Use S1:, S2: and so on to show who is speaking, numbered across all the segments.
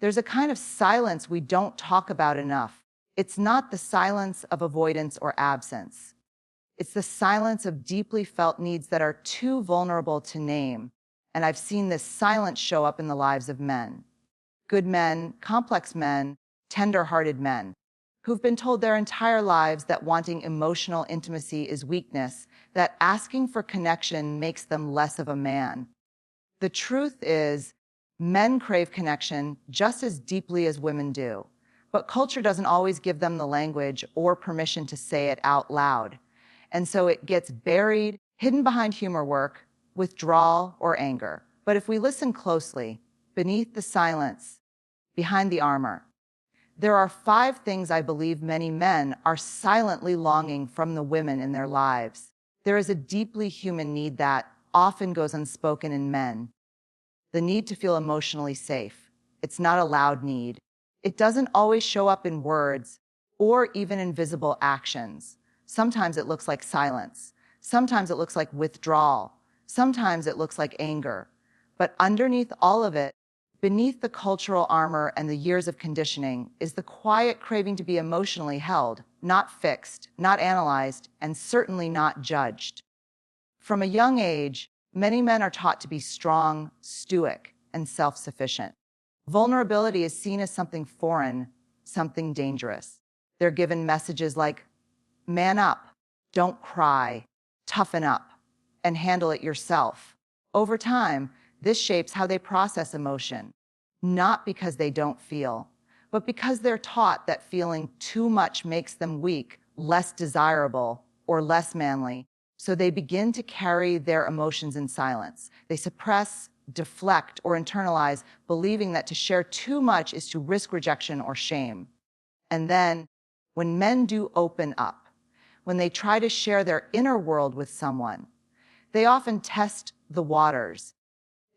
S1: There's a kind of silence we don't talk about enough. It's not the silence of avoidance or absence. It's the silence of deeply felt needs that are too vulnerable to name. And I've seen this silence show up in the lives of men. Good men, complex men, tender-hearted men, who've been told their entire lives that wanting emotional intimacy is weakness, that asking for connection makes them less of a man. The truth is, men crave connection just as deeply as women do, but culture doesn't always give them the language or permission to say it out loud. And so it gets buried, hidden behind humor work, withdrawal, or anger. But if we listen closely, beneath the silence, behind the armor, there are 5 things I believe many men are silently longing from the women in their lives. There is a deeply human need that often goes unspoken in men. The need to feel emotionally safe. It's not a loud need. It doesn't always show up in words or even in visible actions. Sometimes it looks like silence. Sometimes it looks like withdrawal. Sometimes it looks like anger. But underneath all of it, beneath the cultural armor and the years of conditioning, is the quiet craving to be emotionally held, not fixed, not analyzed, and certainly not judged. From a young age, many men are taught to be strong, stoic, and self-sufficient. Vulnerability is seen as something foreign, something dangerous. They're given messages like, man up, don't cry, toughen up, and handle it yourself. Over time, this shapes how they process emotion, not because they don't feel, but because they're taught that feeling too much makes them weak, less desirable, or less manly. So they begin to carry their emotions in silence. They suppress, deflect, or internalize, believing that to share too much is to risk rejection or shame. And then, when men do open up, when they try to share their inner world with someone, they often test the waters.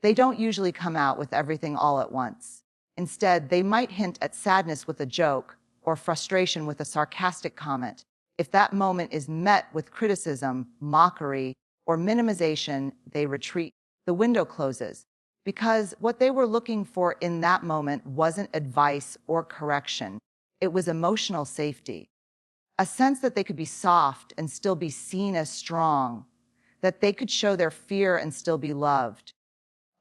S1: They don't usually come out with everything all at once. Instead, they might hint at sadness with a joke or frustration with a sarcastic comment. If that moment is met with criticism, mockery, or minimization, they retreat. The window closes, because what they were looking for in that moment wasn't advice or correction. It was emotional safety. A sense that they could be soft and still be seen as strong, that they could show their fear and still be loved.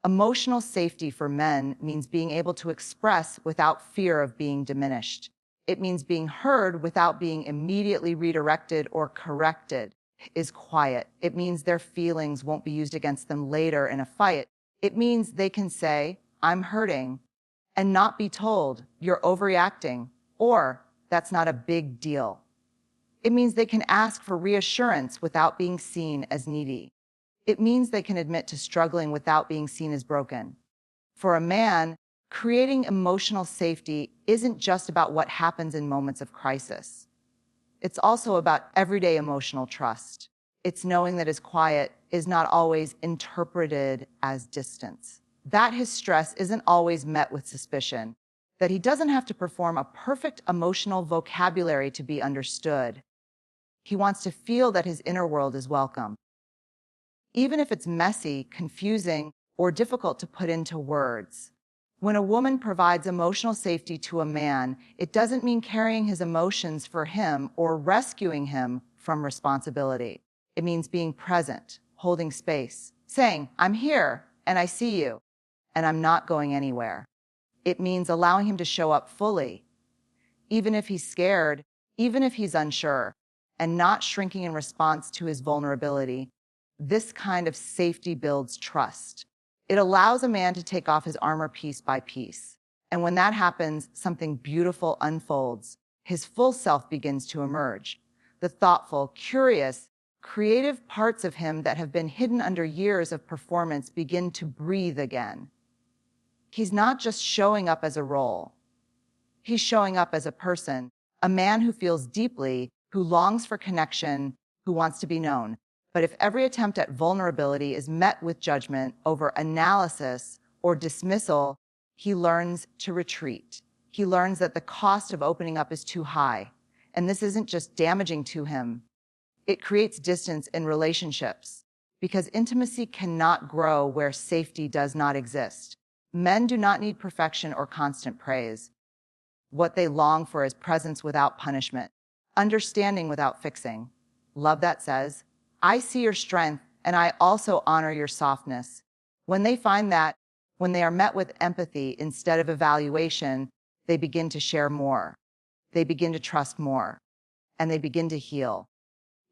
S1: Emotional safety for men means being able to express without fear of being diminished. It means being heard without being immediately redirected or corrected. Is quiet. It means their feelings won't be used against them later in a fight. It means they can say, I'm hurting, and not be told, you're overreacting, or that's not a big deal. It means they can ask for reassurance without being seen as needy. It means they can admit to struggling without being seen as broken. For a man, creating emotional safety isn't just about what happens in moments of crisis. It's also about everyday emotional trust. It's knowing that his quiet is not always interpreted as distance, that his stress isn't always met with suspicion, that he doesn't have to perform a perfect emotional vocabulary to be understood. He wants to feel that his inner world is welcome, even if it's messy, confusing, or difficult to put into words. When a woman provides emotional safety to a man, it doesn't mean carrying his emotions for him or rescuing him from responsibility. It means being present, holding space, saying, I'm here, and I see you, and I'm not going anywhere. It means allowing him to show up fully, even if he's scared, even if he's unsure, and not shrinking in response to his vulnerability. This kind of safety builds trust. It allows a man to take off his armor piece by piece. And when that happens, something beautiful unfolds. His full self begins to emerge. The thoughtful, curious, creative parts of him that have been hidden under years of performance begin to breathe again. He's not just showing up as a role. He's showing up as a person, a man who feels deeply, who longs for connection, who wants to be known. But if every attempt at vulnerability is met with judgment over analysis or dismissal, he learns to retreat. He learns that the cost of opening up is too high. And this isn't just damaging to him. It creates distance in relationships, because intimacy cannot grow where safety does not exist. Men do not need perfection or constant praise. What they long for is presence without punishment, understanding without fixing. Love that says, I see your strength and I also honor your softness. When they find that, when they are met with empathy instead of evaluation, they begin to share more. They begin to trust more, and they begin to heal.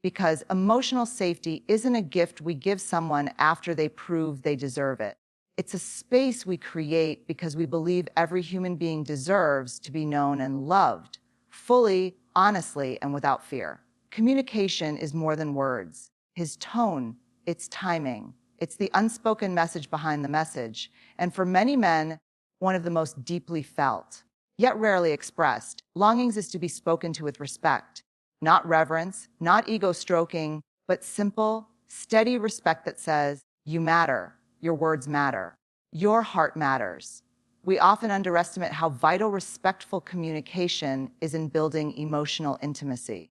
S1: Because emotional safety isn't a gift we give someone after they prove they deserve it. It's a space we create because we believe every human being deserves to be known and loved, fully, honestly, and without fear. Communication is more than words. His tone, its timing, it's the unspoken message behind the message, and for many men, one of the most deeply felt, yet rarely expressed. Longings is to be spoken to with respect, not reverence, not ego stroking, but simple, steady respect that says, you matter, your words matter, your heart matters. We often underestimate how vital respectful communication is in building emotional intimacy.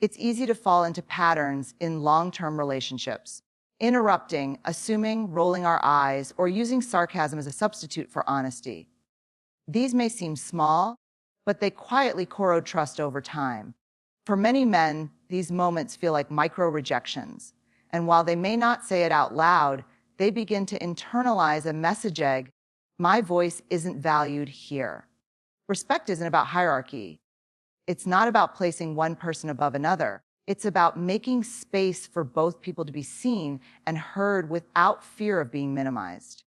S1: It's easy to fall into patterns in long-term relationships, interrupting, assuming, rolling our eyes, or using sarcasm as a substitute for honesty. These may seem small, but they quietly corrode trust over time. For many men, these moments feel like micro-rejections, and while they may not say it out loud, they begin to internalize a message egg, my voice isn't valued here. Respect isn't about hierarchy. It's not about placing one person above another. It's about making space for both people to be seen and heard without fear of being minimized.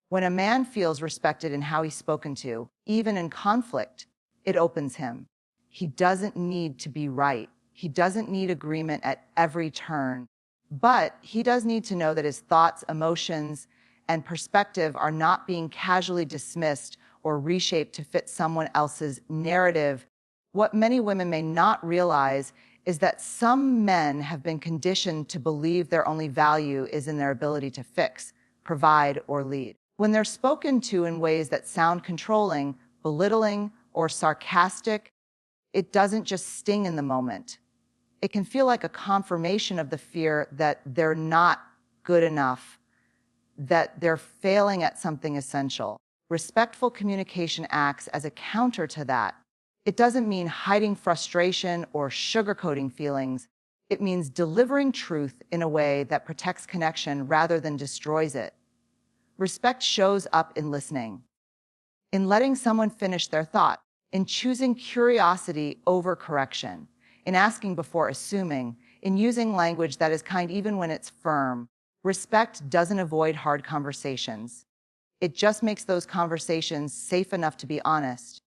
S1: When a man feels respected in how he's spoken to, even in conflict, it opens him. He doesn't need to be right. He doesn't need agreement at every turn. But he does need to know that his thoughts, emotions, and perspective are not being casually dismissed or reshaped to fit someone else's narrative. What many women may not realize is that some men have been conditioned to believe their only value is in their ability to fix, provide, or lead. When they're spoken to in ways that sound controlling, belittling, or sarcastic, it doesn't just sting in the moment. It can feel like a confirmation of the fear that they're not good enough, that they're failing at something essential. Respectful communication acts as a counter to that. It doesn't mean hiding frustration or sugarcoating feelings. It means delivering truth in a way that protects connection rather than destroys it. Respect shows up in listening, in letting someone finish their thought, in choosing curiosity over correction, in asking before assuming, in using language that is kind even when it's firm. Respect doesn't avoid hard conversations. It just makes those conversations safe enough to be honest.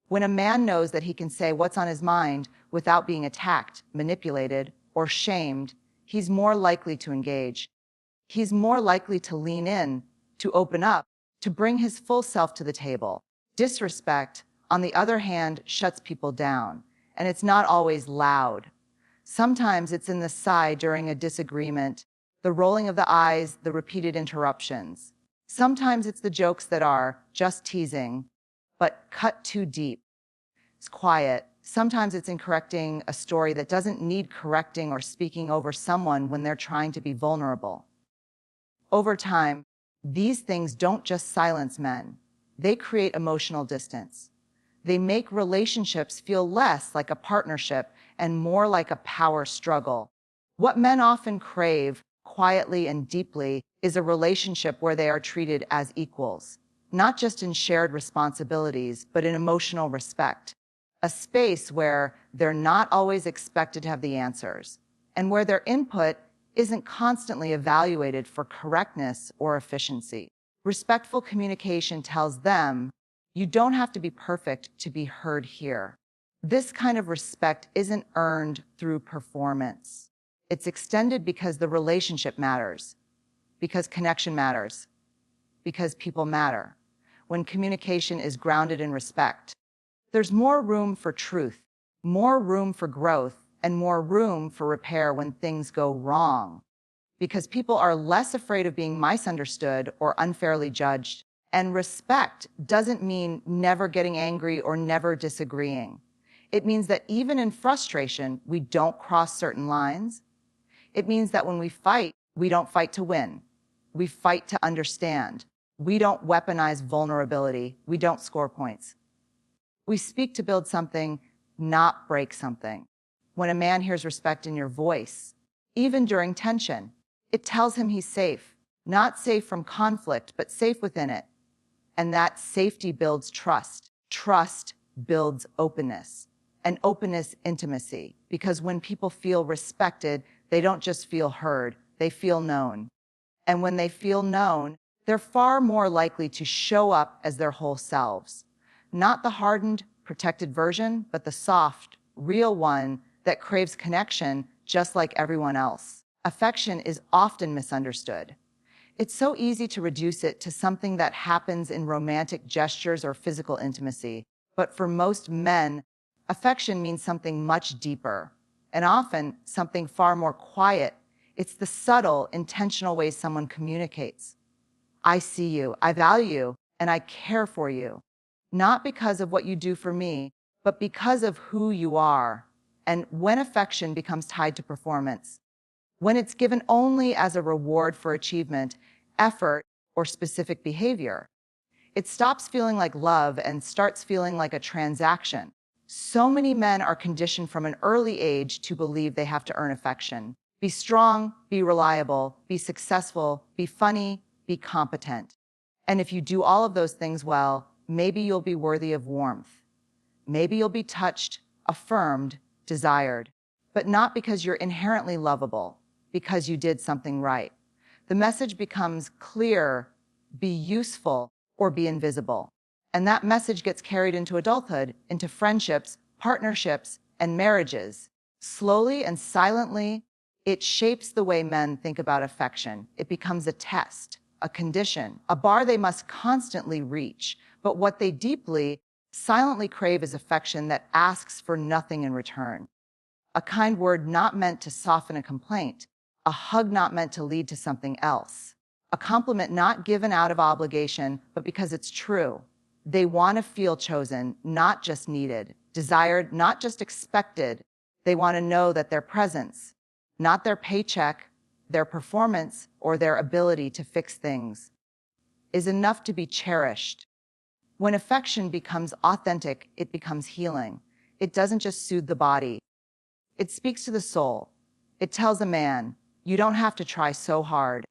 S1: When a man knows that he can say what's on his mind without being attacked, manipulated, or shamed, he's more likely to engage. He's more likely to lean in, to open up, to bring his full self to the table. Disrespect, on the other hand, shuts people down, and it's not always loud. Sometimes it's in the sigh during a disagreement, the rolling of the eyes, the repeated interruptions. Sometimes it's the jokes that are just teasing, but cut too deep. It's quiet. Sometimes it's in correcting a story that doesn't need correcting or speaking over someone when they're trying to be vulnerable. Over time, these things don't just silence men. They create emotional distance. They make relationships feel less like a partnership and more like a power struggle. What men often crave, quietly and deeply, is a relationship where they are treated as equals, not just in shared responsibilities, but in emotional respect. A space where they're not always expected to have the answers, and where their input isn't constantly evaluated for correctness or efficiency. Respectful communication tells them, you don't have to be perfect to be heard here. This kind of respect isn't earned through performance. It's extended because the relationship matters, because connection matters, because people matter. When communication is grounded in respect, there's more room for truth, more room for growth, and more room for repair when things go wrong. Because people are less afraid of being misunderstood or unfairly judged. And respect doesn't mean never getting angry or never disagreeing. It means that even in frustration, we don't cross certain lines. It means that when we fight, we don't fight to win. We fight to understand. We don't weaponize vulnerability. We don't score points. We speak to build something, not break something. When a man hears respect in your voice, even during tension, it tells him he's safe, not safe from conflict, but safe within it. And that safety builds trust. Trust builds openness, and openness, intimacy. Because when people feel respected, they don't just feel heard, they feel known. And when they feel known, they're far more likely to show up as their whole selves. Not the hardened, protected version, but the soft, real one that craves connection just like everyone else. Affection is often misunderstood. It's so easy to reduce it to something that happens in romantic gestures or physical intimacy. But for most men, affection means something much deeper, and often something far more quiet. It's the subtle, intentional ways someone communicates. I see you, I value you, and I care for you. Not because of what you do for me, but because of who you are. And when affection becomes tied to performance, when it's given only as a reward for achievement, effort, or specific behavior, it stops feeling like love and starts feeling like a transaction. So many men are conditioned from an early age to believe they have to earn affection. Be strong, be reliable, be successful, be funny, be competent. And if you do all of those things well, maybe you'll be worthy of warmth. Maybe you'll be touched, affirmed, desired. But not because you're inherently lovable, because you did something right. The message becomes clear: be useful or be invisible. And that message gets carried into adulthood, into friendships, partnerships, and marriages. Slowly and silently, it shapes the way men think about affection. It becomes a test, a condition, a bar they must constantly reach. But what they deeply, silently crave is affection that asks for nothing in return. A kind word not meant to soften a complaint, a hug not meant to lead to something else, a compliment not given out of obligation, but because it's true. They want to feel chosen, not just needed, desired, not just expected. They want to know that their presence, not their paycheck, their performance, or their ability to fix things, is enough to be cherished. When affection becomes authentic, it becomes healing. It doesn't just soothe the body. It speaks to the soul. It tells a man, you don't have to try so hard.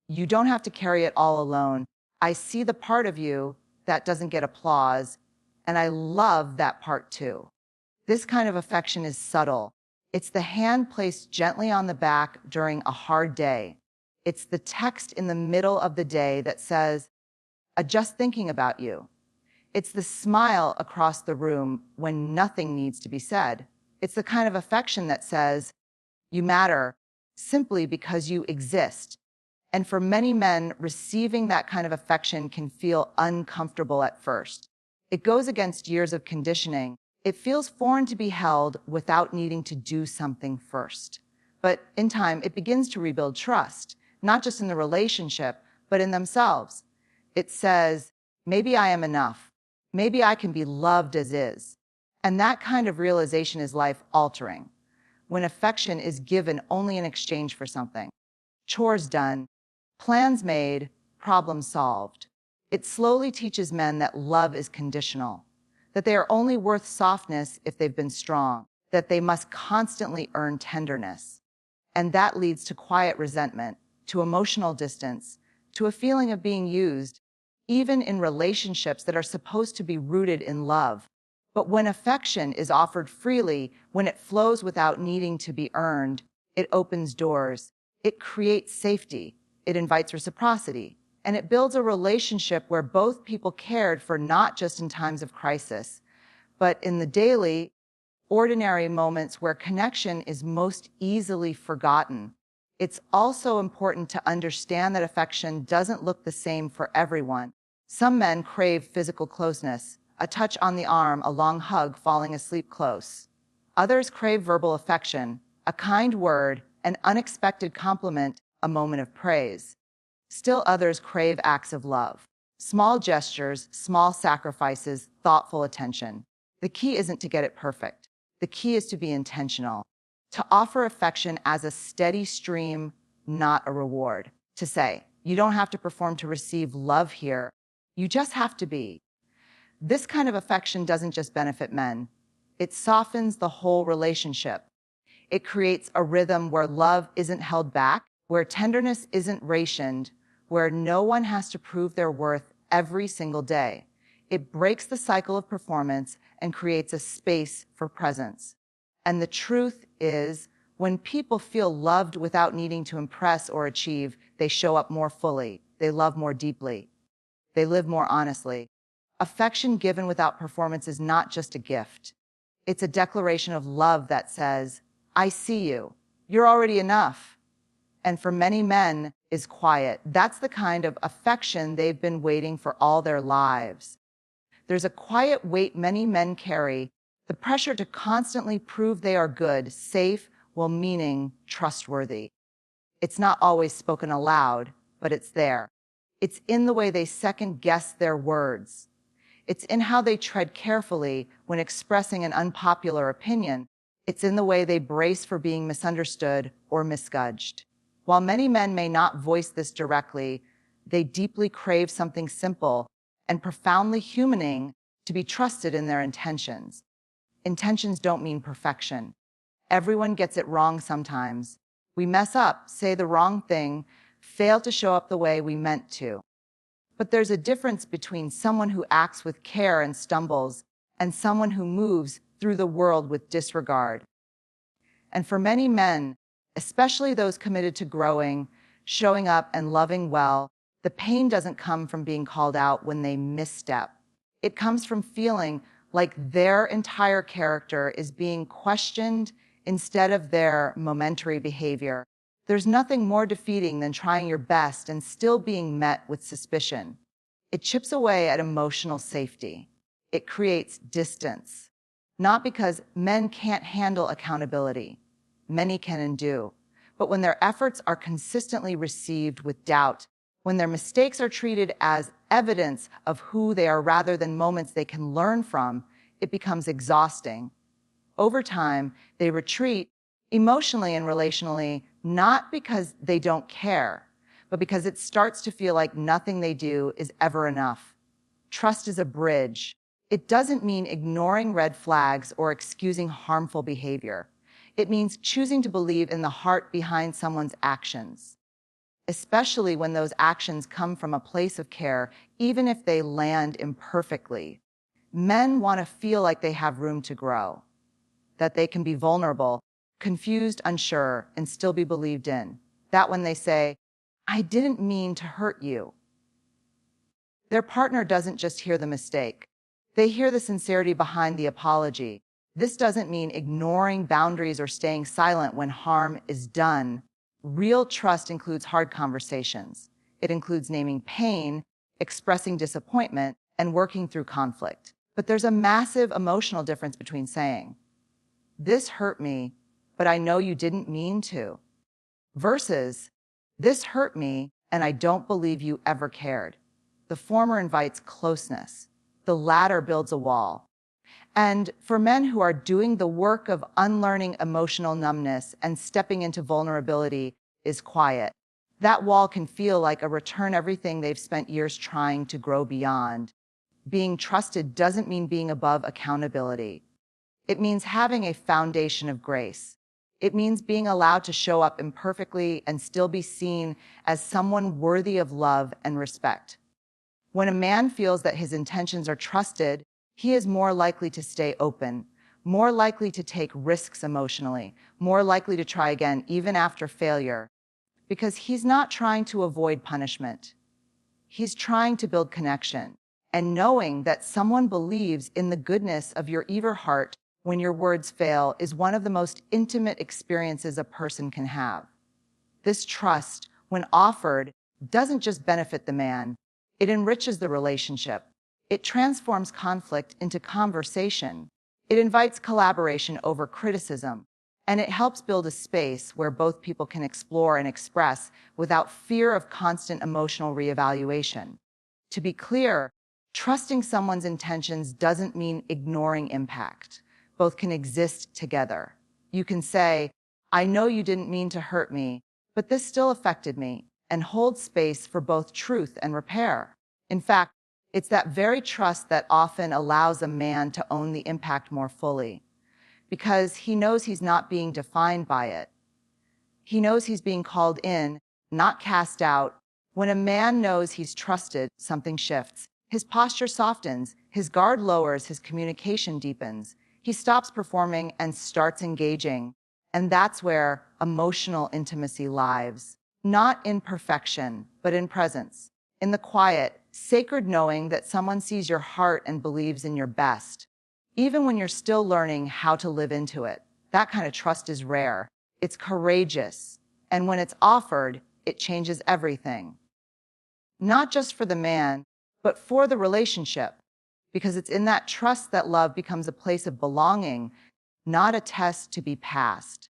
S1: You don't have to carry it all alone. I see the part of you that doesn't get applause, and I love that part too. This kind of affection is subtle. It's the hand placed gently on the back during a hard day. It's the text in the middle of the day that says, just thinking about you. It's the smile across the room when nothing needs to be said. It's the kind of affection that says, you matter, simply because you exist. And for many men, receiving that kind of affection can feel uncomfortable at first. It goes against years of conditioning. It feels foreign to be held without needing to do something first. But in time, it begins to rebuild trust, not just in the relationship, but in themselves. It says, maybe I am enough. Maybe I can be loved as is. And that kind of realization is life-altering. When affection is given only in exchange for something. Chores done, plans made, problem solved. It slowly teaches men that love is conditional, that they are only worth softness if they've been strong, that they must constantly earn tenderness. And that leads to quiet resentment, to emotional distance, to a feeling of being used, even in relationships that are supposed to be rooted in love. But when affection is offered freely, when it flows without needing to be earned, it opens doors, it creates safety, it invites reciprocity, and it builds a relationship where both people cared for not just in times of crisis, but in the daily, ordinary moments where connection is most easily forgotten. It's also important to understand that affection doesn't look the same for everyone. Some men crave physical closeness, a touch on the arm, a long hug, falling asleep close. Others crave verbal affection, a kind word, an unexpected compliment, a moment of praise. Still others crave acts of love, small gestures, small sacrifices, thoughtful attention. The key isn't to get it perfect. The key is to be intentional, to offer affection as a steady stream, not a reward. To say, You don't have to perform to receive love here. You just have to be. This kind of affection doesn't just benefit men. It softens the whole relationship. It creates a rhythm where love isn't held back, where tenderness isn't rationed, where no one has to prove their worth every single day. It breaks the cycle of performance and creates a space for presence. And the truth is, when people feel loved without needing to impress or achieve, they show up more fully, they love more deeply, they live more honestly. Affection given without performance is not just a gift. It's a declaration of love that says, I see you. You're already enough. And for many men is quiet. That's the kind of affection they've been waiting for all their lives. There's a quiet weight many men carry, the pressure to constantly prove they are good, safe, well-meaning, trustworthy. It's not always spoken aloud, but it's there. It's in the way they second-guess their words. It's in how they tread carefully when expressing an unpopular opinion. It's in the way they brace for being misunderstood or misjudged. While many men may not voice this directly, they deeply crave something simple and profoundly humaning: to be trusted in their intentions. Intentions don't mean perfection. Everyone gets it wrong sometimes. We mess up, say the wrong thing, fail to show up the way we meant to. But there's a difference between someone who acts with care and stumbles and someone who moves through the world with disregard. And for many men, especially those committed to growing, showing up, and loving well, the pain doesn't come from being called out when they misstep. It comes from feeling like their entire character is being questioned instead of their momentary behavior. There's nothing more defeating than trying your best and still being met with suspicion. It chips away at emotional safety. It creates distance. Not because men can't handle accountability. Many can and do. But when their efforts are consistently received with doubt, when their mistakes are treated as evidence of who they are rather than moments they can learn from, it becomes exhausting. Over time, they retreat emotionally and relationally, not because they don't care, but because it starts to feel like nothing they do is ever enough. Trust is a bridge. It doesn't mean ignoring red flags or excusing harmful behavior. It means choosing to believe in the heart behind someone's actions, especially when those actions come from a place of care, even if they land imperfectly. Men want to feel like they have room to grow, that they can be vulnerable, confused, unsure, and still be believed in. That when they say, I didn't mean to hurt you, their partner doesn't just hear the mistake. They hear the sincerity behind the apology. This doesn't mean ignoring boundaries or staying silent when harm is done. Real trust includes hard conversations. It includes naming pain, expressing disappointment, and working through conflict. But there's a massive emotional difference between saying, this hurt me, but I know you didn't mean to, versus, this hurt me, and I don't believe you ever cared. The former invites closeness. The latter builds a wall. And for men who are doing the work of unlearning emotional numbness and stepping into vulnerability is quiet. That wall can feel like a return everything they've spent years trying to grow beyond. Being trusted doesn't mean being above accountability. It means having a foundation of grace. It means being allowed to show up imperfectly and still be seen as someone worthy of love and respect. When a man feels that his intentions are trusted, he is more likely to stay open, more likely to take risks emotionally, more likely to try again even after failure, because he's not trying to avoid punishment. He's trying to build connection. And knowing that someone believes in the goodness of your eager heart when your words fail is one of the most intimate experiences a person can have. This trust, when offered, doesn't just benefit the man, it enriches the relationship. It transforms conflict into conversation. It invites collaboration over criticism. And it helps build a space where both people can explore and express without fear of constant emotional reevaluation. To be clear, trusting someone's intentions doesn't mean ignoring impact. Both can exist together. You can say, I know you didn't mean to hurt me, but this still affected me, and hold space for both truth and repair. In fact, it's that very trust that often allows a man to own the impact more fully, because he knows he's not being defined by it. He knows he's being called in, not cast out. When a man knows he's trusted, something shifts. His posture softens, his guard lowers, his communication deepens. He stops performing and starts engaging. And that's where emotional intimacy lives. Not in perfection, but in presence. In the quiet, sacred knowing that someone sees your heart and believes in your best, even when you're still learning how to live into it. That kind of trust is rare. It's courageous. And when it's offered, it changes everything. Not just for the man, but for the relationship. Because it's in that trust that love becomes a place of belonging, not a test to be passed.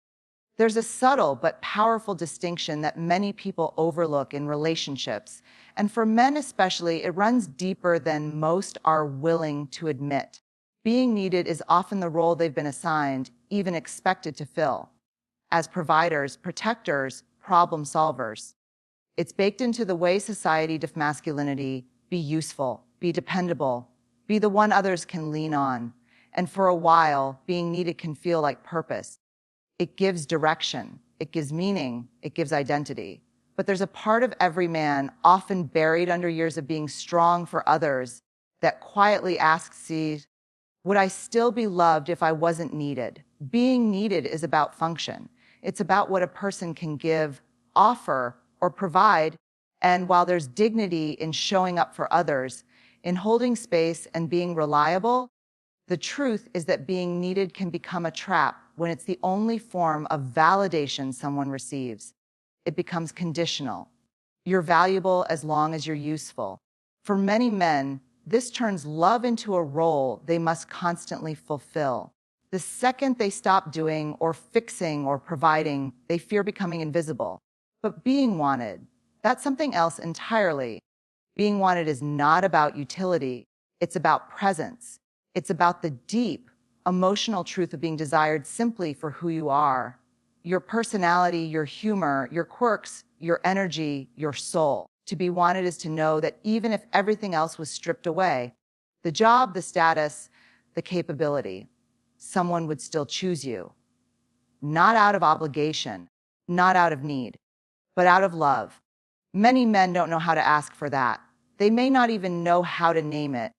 S1: There's a subtle but powerful distinction that many people overlook in relationships, and for men especially, it runs deeper than most are willing to admit. Being needed is often the role they've been assigned, even expected to fill. As providers, protectors, problem solvers. It's baked into the way society defines masculinity: be useful, be dependable, be the one others can lean on. And for a while, being needed can feel like purpose. It gives direction, it gives meaning, it gives identity. But there's a part of every man, often buried under years of being strong for others, that quietly asks, would I still be loved if I wasn't needed? Being needed is about function. It's about what a person can give, offer, or provide. And while there's dignity in showing up for others, in holding space and being reliable, the truth is that being needed can become a trap when it's the only form of validation someone receives. It becomes conditional. You're valuable as long as you're useful. For many men, this turns love into a role they must constantly fulfill. The second they stop doing or fixing or providing, they fear becoming invisible. But being wanted, that's something else entirely. Being wanted is not about utility. It's about presence. It's about the deep, emotional truth of being desired simply for who you are. Your personality, your humor, your quirks, your energy, your soul. To be wanted is to know that even if everything else was stripped away, the job, the status, the capability, someone would still choose you. Not out of obligation, not out of need, but out of love. Many men don't know how to ask for that. They may not even know how to name it,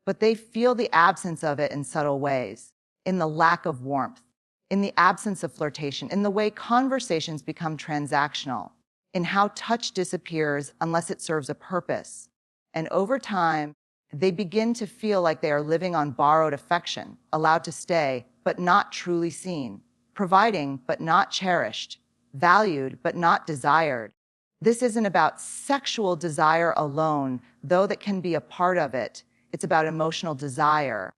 S1: but they feel the absence of it in subtle ways, in the lack of warmth, in the absence of flirtation, in the way conversations become transactional, in how touch disappears unless it serves a purpose. And over time, they begin to feel like they are living on borrowed affection, allowed to stay, but not truly seen, providing, but not cherished, valued, but not desired. This isn't about sexual desire alone, though that can be a part of it. It's about emotional desire.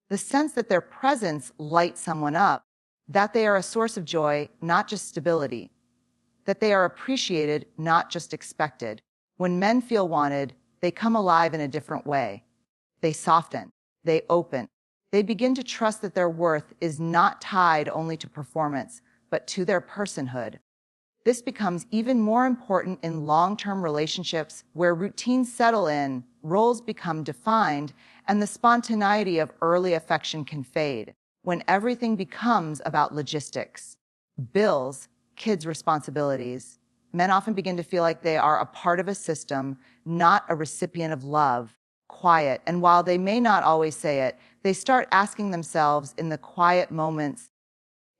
S1: The sense that their presence lights someone up, that they are a source of joy, not just stability, that they are appreciated, not just expected. When men feel wanted, they come alive in a different way. They soften, they open, they begin to trust that their worth is not tied only to performance, but to their personhood. This becomes even more important in long-term relationships where routines settle in, roles become defined, and the spontaneity of early affection can fade. When everything becomes about logistics, bills, kids' responsibilities, men often begin to feel like they are a part of a system, not a recipient of love. Quiet, and while they may not always say it, they start asking themselves in the quiet moments,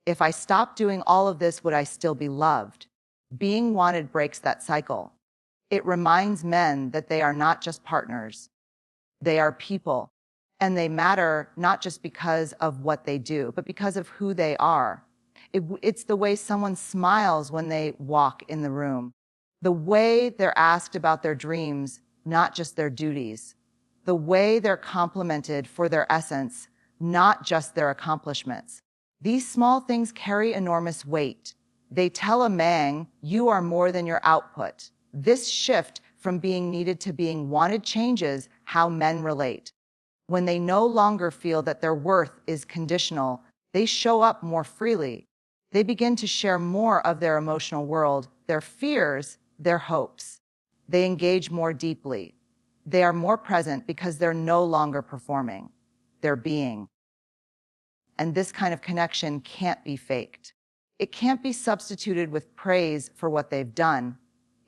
S1: if I stopped doing all of this, would I still be loved? Being wanted breaks that cycle. It reminds men that they are not just partners. They are people, and they matter not just because of what they do, but because of who they are. It's the way someone smiles when they walk in the room, the way they're asked about their dreams, not just their duties, the way they're complimented for their essence, not just their accomplishments. These small things carry enormous weight. They tell a man, you are more than your output. This shift from being needed to being wanted changes how men relate. When they no longer feel that their worth is conditional, they show up more freely. They begin to share more of their emotional world, their fears, their hopes. They engage more deeply. They are more present because they're no longer performing. They're being. And this kind of connection can't be faked. It can't be substituted with praise for what they've done.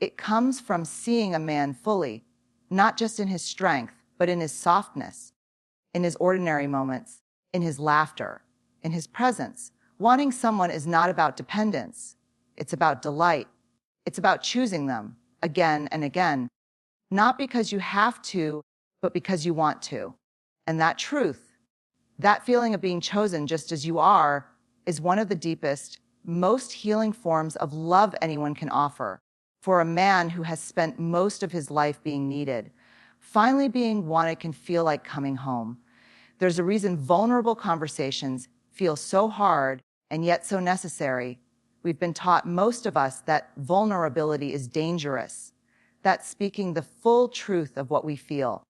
S1: It comes from seeing a man fully, not just in his strength, but in his softness, in his ordinary moments, in his laughter, in his presence. Wanting someone is not about dependence. It's about delight. It's about choosing them again and again, not because you have to, but because you want to. And that truth, that feeling of being chosen just as you are, is one of the deepest, most healing forms of love anyone can offer. For a man who has spent most of his life being needed, finally being wanted can feel like coming home. There's a reason vulnerable conversations feel so hard and yet so necessary. We've been taught, most of us, that vulnerability is dangerous, that speaking the full truth of what we feel,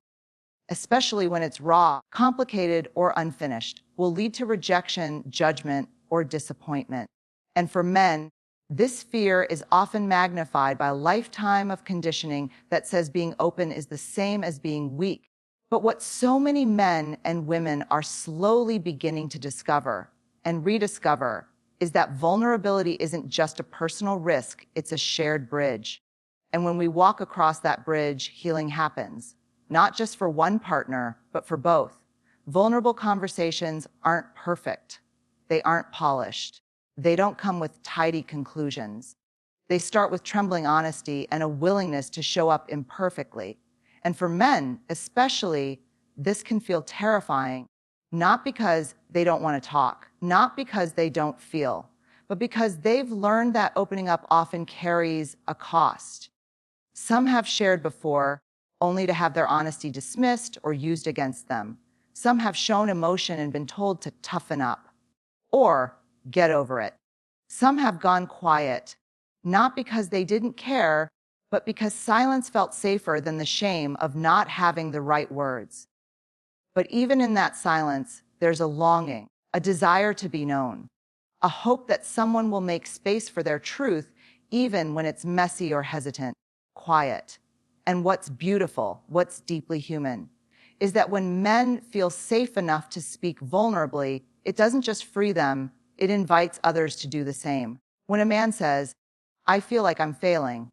S1: especially when it's raw, complicated, or unfinished, will lead to rejection, judgment, or disappointment. And for men, this fear is often magnified by a lifetime of conditioning that says being open is the same as being weak. But what so many men and women are slowly beginning to discover and rediscover is that vulnerability isn't just a personal risk, it's a shared bridge. And when we walk across that bridge, healing happens, not just for one partner, but for both. Vulnerable conversations aren't perfect. They aren't polished. They don't come with tidy conclusions. They start with trembling honesty and a willingness to show up imperfectly. And for men, especially, this can feel terrifying, not because they don't want to talk, not because they don't feel, but because they've learned that opening up often carries a cost. Some have shared before, only to have their honesty dismissed or used against them. Some have shown emotion and been told to toughen up or get over it. Some have gone quiet, not because they didn't care, but because silence felt safer than the shame of not having the right words. But even in that silence, there's a longing, a desire to be known, a hope that someone will make space for their truth, even when it's messy or hesitant, quiet. And what's beautiful, what's deeply human, is that when men feel safe enough to speak vulnerably, it doesn't just free them, it invites others to do the same. When a man says, "I feel like I'm failing,"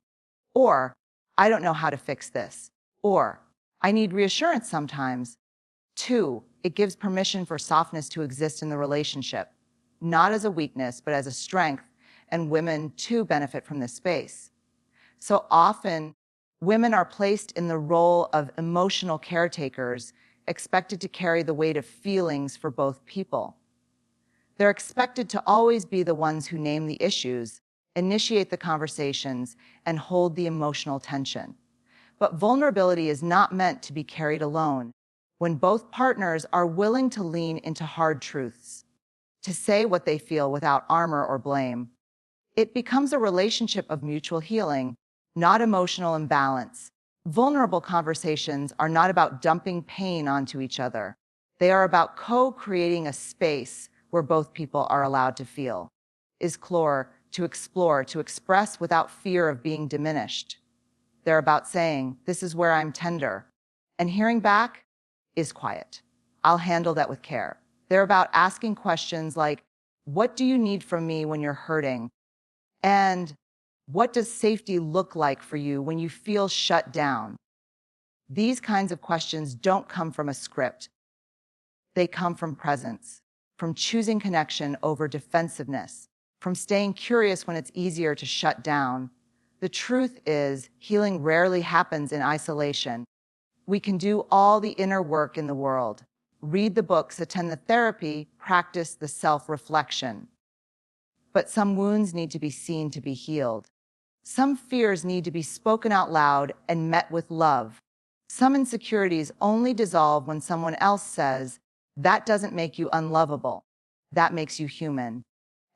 S1: or "I don't know how to fix this," or "I need reassurance sometimes," two, it gives permission for softness to exist in the relationship, not as a weakness, but as a strength, and women too benefit from this space. So often, women are placed in the role of emotional caretakers, expected to carry the weight of feelings for both people. They're expected to always be the ones who name the issues, initiate the conversations, and hold the emotional tension. But vulnerability is not meant to be carried alone. When both partners are willing to lean into hard truths, to say what they feel without armor or blame, it becomes a relationship of mutual healing, not emotional imbalance. Vulnerable conversations are not about dumping pain onto each other. They are about co-creating a space where both people are allowed to feel, to explore, to express without fear of being diminished. They're about saying, "This is where I'm tender," and hearing back is quiet. "I'll handle that with care." They're about asking questions like, "What do you need from me when you're hurting?" And "What does safety look like for you when you feel shut down?" These kinds of questions don't come from a script. They come from presence, from choosing connection over defensiveness, from staying curious when it's easier to shut down. The truth is, healing rarely happens in isolation. We can do all the inner work in the world, read the books, attend the therapy, practice the self-reflection. But some wounds need to be seen to be healed. Some fears need to be spoken out loud and met with love. Some insecurities only dissolve when someone else says, "That doesn't make you unlovable. That makes you human."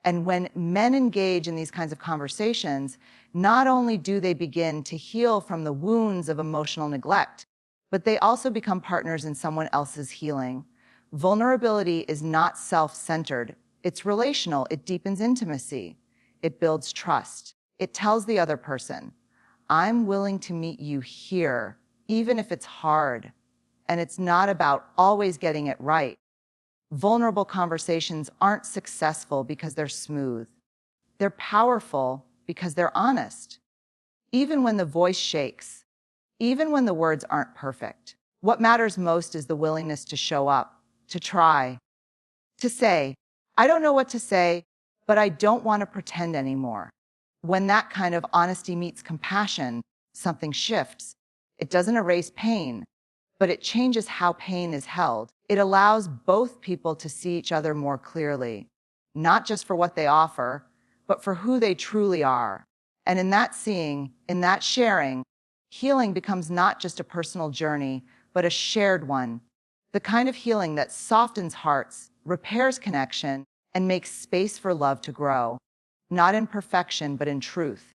S1: And when men engage in these kinds of conversations, not only do they begin to heal from the wounds of emotional neglect, but they also become partners in someone else's healing. Vulnerability is not self-centered. It's relational. It deepens intimacy. It builds trust. It tells the other person, I'm willing to meet you here, even if it's hard. And it's not about always getting it right. Vulnerable conversations aren't successful because they're smooth. They're powerful because they're honest. Even when the voice shakes, even when the words aren't perfect, what matters most is the willingness to show up, to try, to say, I don't know what to say, but I don't want to pretend anymore. When that kind of honesty meets compassion, something shifts. It doesn't erase pain, but it changes how pain is held. It allows both people to see each other more clearly, not just for what they offer, but for who they truly are. And in that seeing, in that sharing, healing becomes not just a personal journey, but a shared one. The kind of healing that softens hearts, repairs connection, and makes space for love to grow. Not in perfection, but in truth.